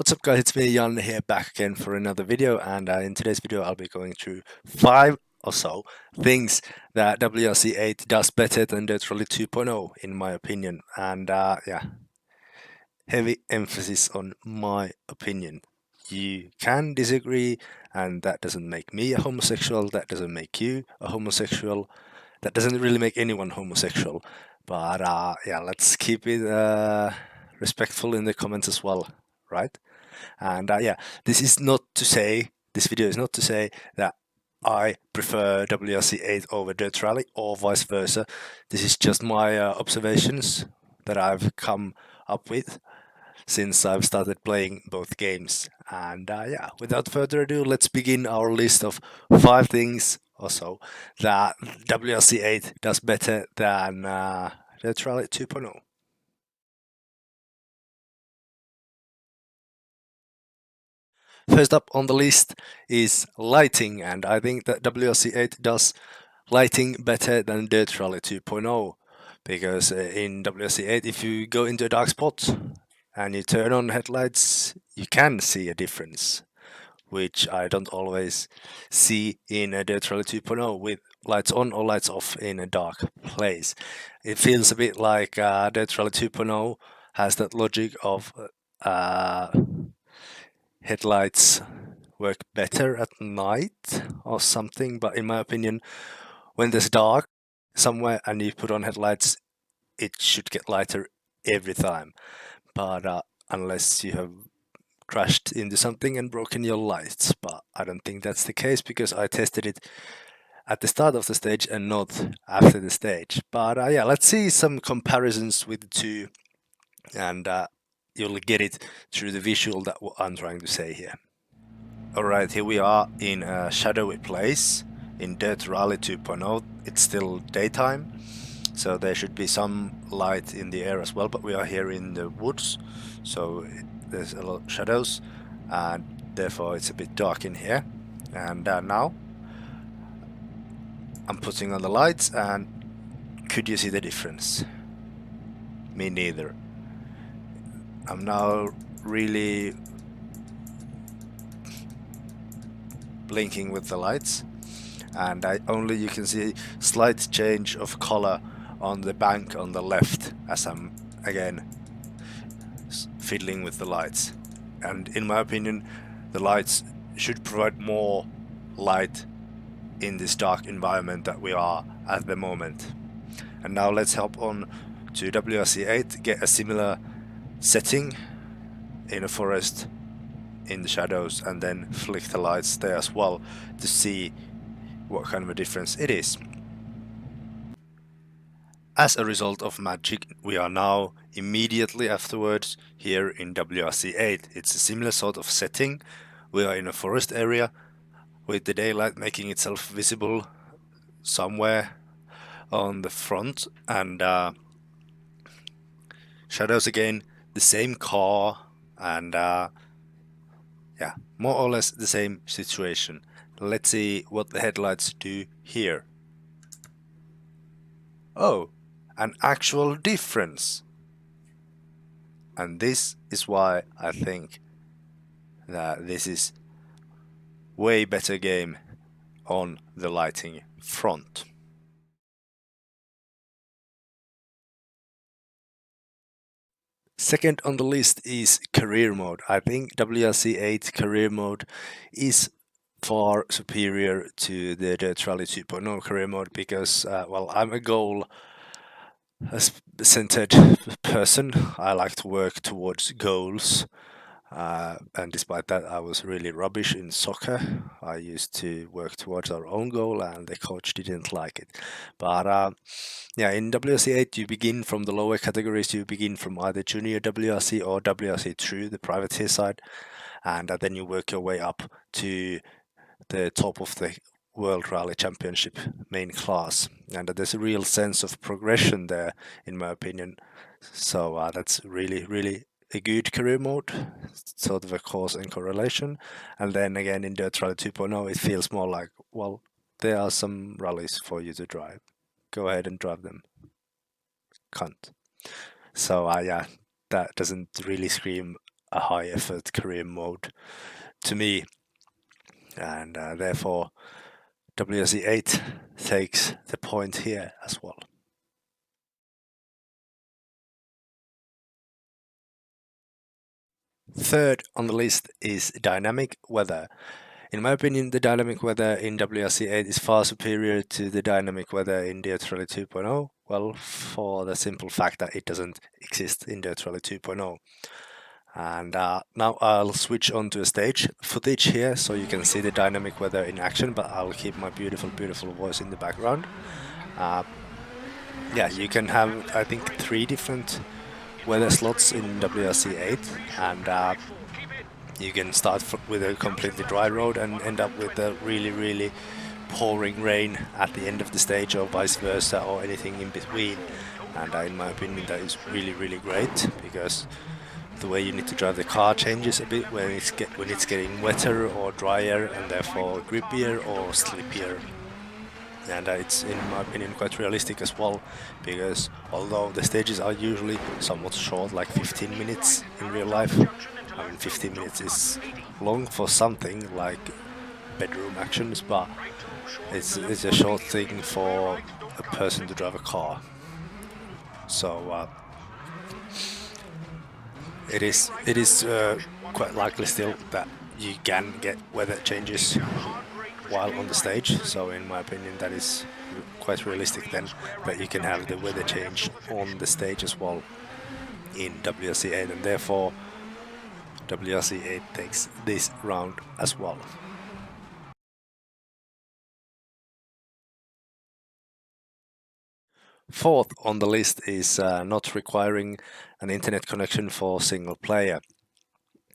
What's up guys, it's me Jan here back again for another video, and in today's video I'll be going through 5 or so things that WRC8 does better than DiRT Rally 2.0 in my opinion, and yeah, heavy emphasis on my opinion. You can disagree, and that doesn't make me a homosexual, that doesn't make you a homosexual, that doesn't really make anyone homosexual, but yeah, let's keep it respectful in the comments as well, right? And yeah, this video is not to say that I prefer WRC8 over DiRT Rally or vice versa. This is just my observations that I've come up with since I've started playing both games. And yeah, without further ado, let's begin our list of 5 things or so that WRC8 does better than DiRT Rally 2.0. First up on the list is lighting, and I think that WRC8 does lighting better than DiRT Rally 2.0, because in WRC8 if you go into a dark spot and you turn on headlights, you can see a difference, which I don't always see in a DiRT Rally 2.0 with lights on or lights off in a dark place. It feels a bit like DiRT Rally 2.0 has that logic of headlights work better at night or something, but in my opinion, when there's dark somewhere and you put on headlights, it should get lighter every time. But unless you have crashed into something and broken your lights, but I don't think that's the case because I tested it at the start of the stage and not after the stage. But yeah, let's see some comparisons with the two, and you'll get it through the visual that I'm trying to say here. Alright, here we are in a shadowy place in DiRT Rally 2.0. It's still daytime, so there should be some light in the air as well, but we are here in the woods, so there's a lot of shadows and therefore it's a bit dark in here. And now I'm putting on the lights, and could you see the difference? Me neither. I'm now really blinking with the lights, and only you can see slight change of color on the bank on the left as I'm again fiddling with the lights. And in my opinion, the lights should provide more light in this dark environment that we are at the moment. And now let's hop on to WRC8, get a similar setting in a forest in the shadows, and then flick the lights there as well to see what kind of a difference it is. As a result of magic, we are now immediately afterwards here in WRC8. It's a similar sort of setting. We are in a forest area with the daylight making itself visible somewhere on the front, and shadows again, the same car, and yeah, more or less the same situation. Let's see what the headlights do here. Oh, an actual difference. And this is why I think that this is way better game on the lighting front. Second on the list is career mode. I think WRC8 career mode is far superior to the DiRT Rally 2.0 career mode because, well, I'm a goal-centered person. I like to work towards goals. And despite that, I was really rubbish in soccer. I used to work towards our own goal, and the coach didn't like it. But yeah, in WRC8, you begin from the lower categories. You begin from either junior WRC or WRC True, the privateer side, and then you work your way up to the top of the World Rally Championship main class. And there's a real sense of progression there, in my opinion. So that's really a good career mode, sort of a cause and correlation. And then again in DiRT Rally 2.0, it feels more like, well, there are some rallies for you to drive. Go ahead and drive them. Cunt. So yeah, that doesn't really scream a high effort career mode to me, and therefore WRC8 takes the point here as well. Third on the list is dynamic weather. In my opinion, the dynamic weather in WRC8 is far superior to the dynamic weather in DiRT Rally 2.0. Well, for the simple fact that it doesn't exist in DiRT Rally 2.0. And now I'll switch on to a stage footage here so you can see the dynamic weather in action, but I'll keep my beautiful voice in the background. Yeah, you can have, I think, 3 different weather slots in WRC8, and you can start with a completely dry road and end up with a really pouring rain at the end of the stage, or vice versa, or anything in between. And in my opinion, that is really great, because the way you need to drive the car changes a bit when it's getting wetter or drier, and therefore grippier or slippier. And it's, in my opinion, quite realistic as well, because although the stages are usually somewhat short, like 15 minutes in real life, I mean 15 minutes is long for something like bedroom actions, but it's a short thing for a person to drive a car. So it is quite likely still that you can get weather changes while on the stage. So in my opinion, that is quite realistic then, that you can have the weather change on the stage as well in WRC8, and therefore WRC8 takes this round as well. Fourth on the list is not requiring an internet connection for single player.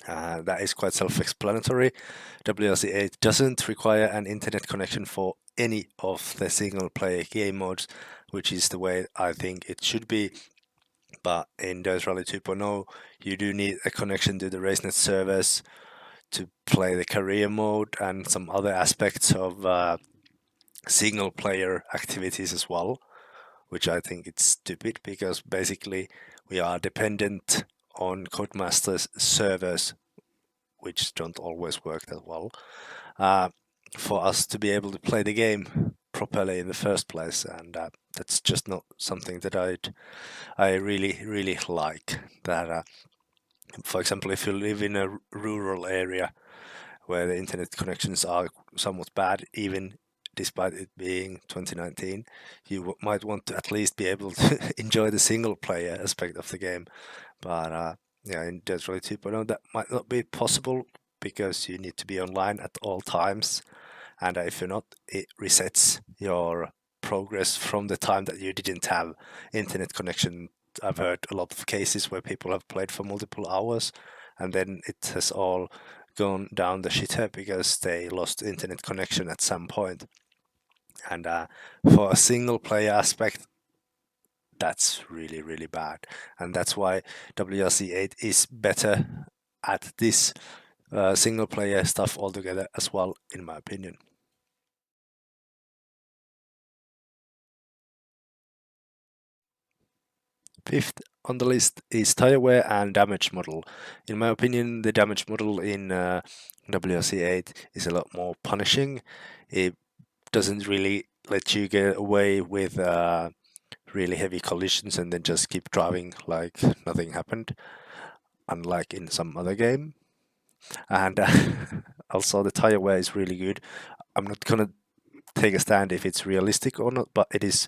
That is quite self-explanatory. WRC8 doesn't require an internet connection for any of the single player game modes, which is the way I think it should be. But in DiRT Rally 2.0, you do need a connection to the RaceNet servers to play the career mode and some other aspects of single player activities as well, which I think it's stupid, because basically we are dependent on Codemasters servers, which don't always work that well, for us to be able to play the game properly in the first place. And that's just not something that I really like. That for example, if you live in a rural area where the internet connections are somewhat bad, even despite it being 2019, you might want to at least be able to enjoy the single player aspect of the game. But yeah, in DiRT Rally 2.0 that might not be possible, because you need to be online at all times, and if you're not, it resets your progress from the time that you didn't have internet connection. I've heard a lot of cases where people have played for multiple hours, and then it has all gone down the shitter because they lost internet connection at some point. And for a single player aspect, that's really bad, and that's why WRC8 is better at this single player stuff altogether as well, in my opinion. Fifth on the list is tire wear and damage model. In my opinion, the damage model in WRC8 is a lot more punishing. It doesn't really let you get away with really heavy collisions and then just keep driving like nothing happened, unlike in some other game. And also the tire wear is really good. I'm not gonna take a stand if it's realistic or not, but it is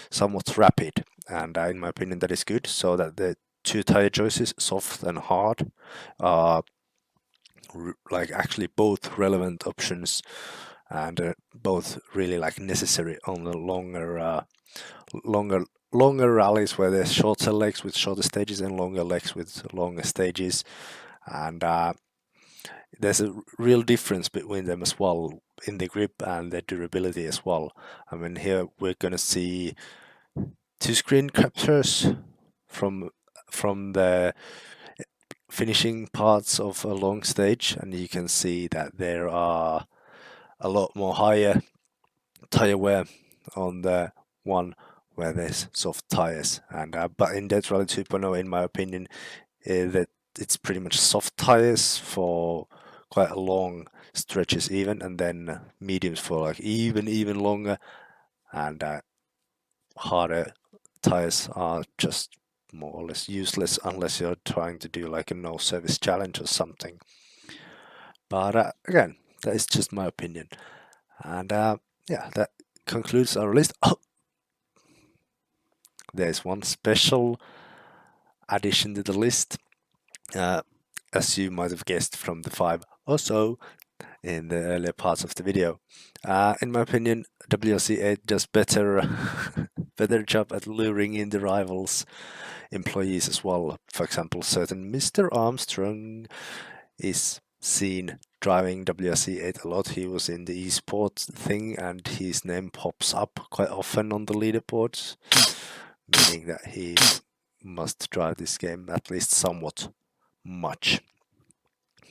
somewhat rapid, and in my opinion that is good, so that the 2 tire choices, soft and hard, are like actually both relevant options, and both really like necessary on the longer rallies, where there's shorter legs with shorter stages and longer legs with longer stages. And there's a real difference between them as well, in the grip and the durability as well. I mean, here we're gonna see 2 screen captures from the finishing parts of a long stage, and you can see that there are a lot more higher tire wear on the one where there's soft tires. And but in DiRT Rally 2.0, in my opinion, the it's pretty much soft tires for quite a long stretches even, and then mediums for like even longer, and harder tires are just more or less useless unless you're trying to do like a no service challenge or something. But again, that is just my opinion. And yeah, that concludes our list. Oh, there's one special addition to the list. As you might have guessed from the 5 or so in the earlier parts of the video. In my opinion, WRC8 does better job at luring in the rivals employees as well. For example, certain Mr. Armstrong is seen driving WRC8 a lot. He was in the esports thing and his name pops up quite often on the leaderboards, meaning that he must drive this game at least somewhat much.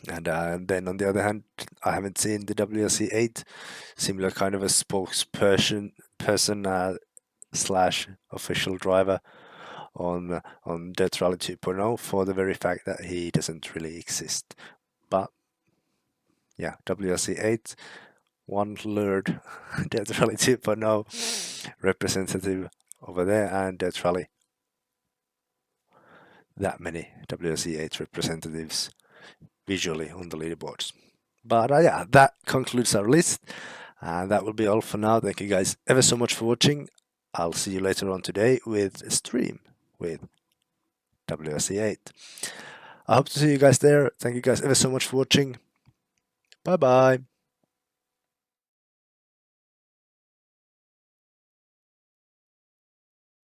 And then on the other hand, I haven't seen the WRC8 similar kind of a spokesperson slash official driver on Dirt Rally 2.0 for the very fact that he doesn't really exist. But yeah, WRC8, one lured Dirt Rally 2.0 representative over there, and Dirt Rally, that many WRC8 representatives visually on the leaderboards. But yeah, that concludes our list, and that will be all for now. Thank you guys ever so much for watching. I'll see you later on today with a stream with WRC8. I hope to see you guys there. Thank you guys ever so much for watching. Bye bye.